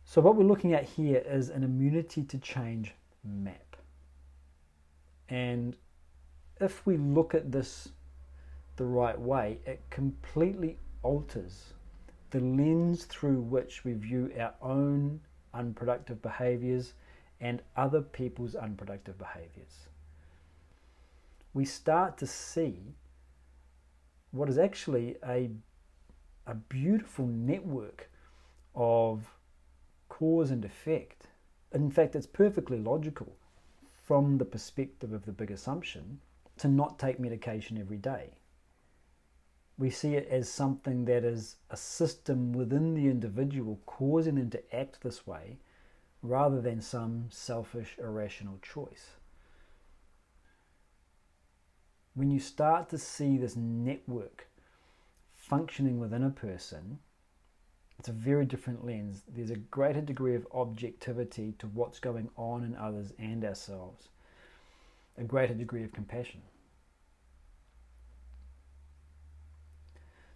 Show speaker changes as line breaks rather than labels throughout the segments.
So what we're looking at here is an immunity to change map. And if we look at this the right way, it completely alters the lens through which we view our own unproductive behaviors and other people's unproductive behaviors. We start to see what is actually a beautiful network of cause and effect. In fact, it's perfectly logical from the perspective of the big assumption to not take medication every day. We see it as something that is a system within the individual causing them to act this way rather than some selfish, irrational choice. When you start to see this network functioning within a person, it's a very different lens. There's a greater degree of objectivity to what's going on in others and ourselves, a greater degree of compassion.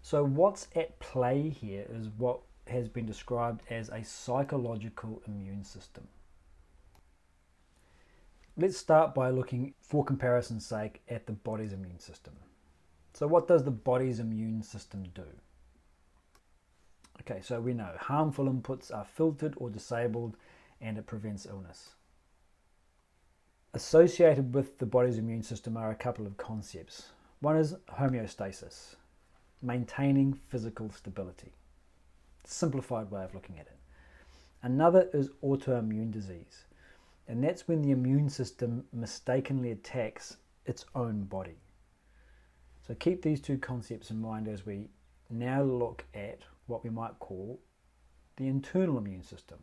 So what's at play here is what has been described as a psychological immune system. Let's start by looking, for comparison's sake, at the body's immune system. So what does the body's immune system do? Okay, so we know harmful inputs are filtered or disabled and it prevents illness. Associated with the body's immune system are a couple of concepts. One is homeostasis, maintaining physical stability. Simplified way of looking at it. Another is autoimmune disease, and that's when the immune system mistakenly attacks its own body. So keep these two concepts in mind as we now look at what we might call the internal immune system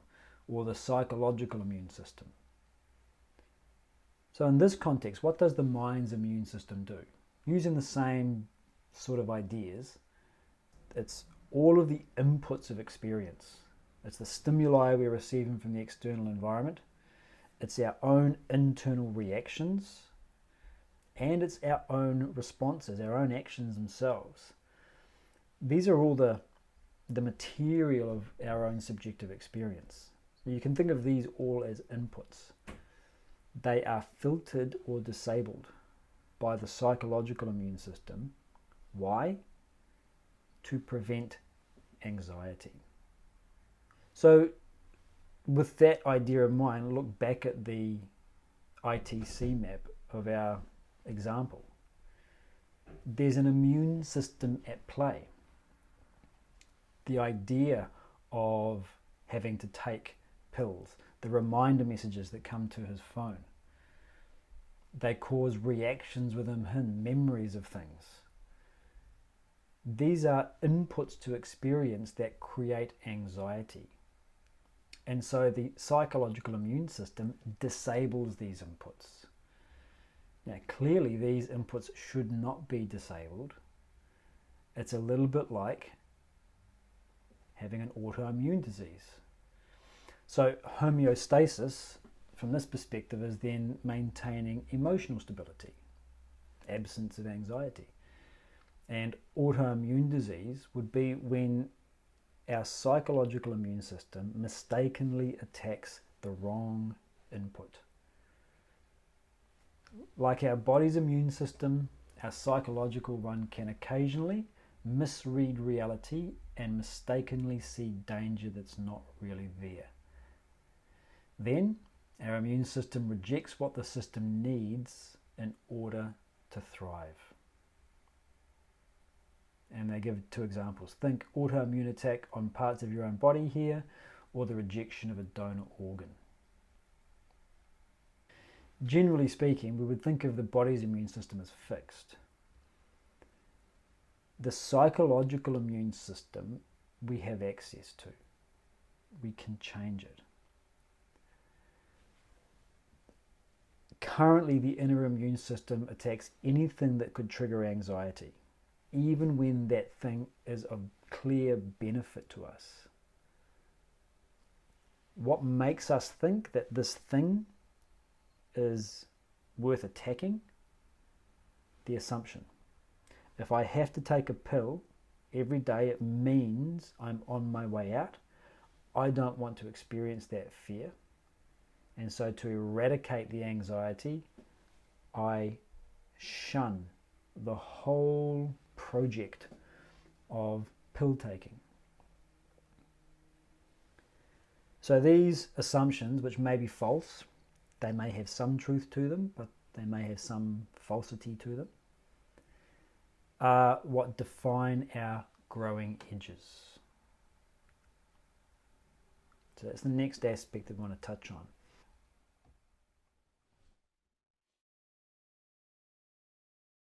or the psychological immune system. So in this context, what does the mind's immune system do? Using the same sort of ideas, it's all of the inputs of experience. It's the stimuli we're receiving from the external environment. It's our own internal reactions. And it's our own responses, our own actions themselves. These are all the material of our own subjective experience. So you can think of these all as inputs. They are filtered or disabled by the psychological immune system. Why? To prevent anxiety. So with that idea in mind, look back at the ITC map of our example. There's an immune system at play. The idea of having to take pills, the reminder messages that come to his phone, they cause reactions within him, memories of things. These are inputs to experience that create anxiety. And so the psychological immune system disables these inputs. Now, clearly these inputs should not be disabled. It's a little bit like having an autoimmune disease. So homeostasis, from this perspective, is then maintaining emotional stability, absence of anxiety. And autoimmune disease would be when our psychological immune system mistakenly attacks the wrong input. Like our body's immune system, our psychological one can occasionally misread reality and mistakenly see danger that's not really there. Then our immune system rejects what the system needs in order to thrive. And they give two examples. Think autoimmune attack on parts of your own body here, or the rejection of a donor organ. Generally speaking, we would think of the body's immune system as fixed. The psychological immune system we have access to. We can change it. Currently, the inner immune system attacks anything that could trigger anxiety, even when that thing is of clear benefit to us. What makes us think that this thing is worth attacking? The assumption. If I have to take a pill every day, it means I'm on my way out. I don't want to experience that fear. And so to eradicate the anxiety, I shun the whole project of pill taking. So these assumptions, which may be false, they may have some truth to them, but they may have some falsity to them, are what define our growing edges. So that's the next aspect I want to touch on.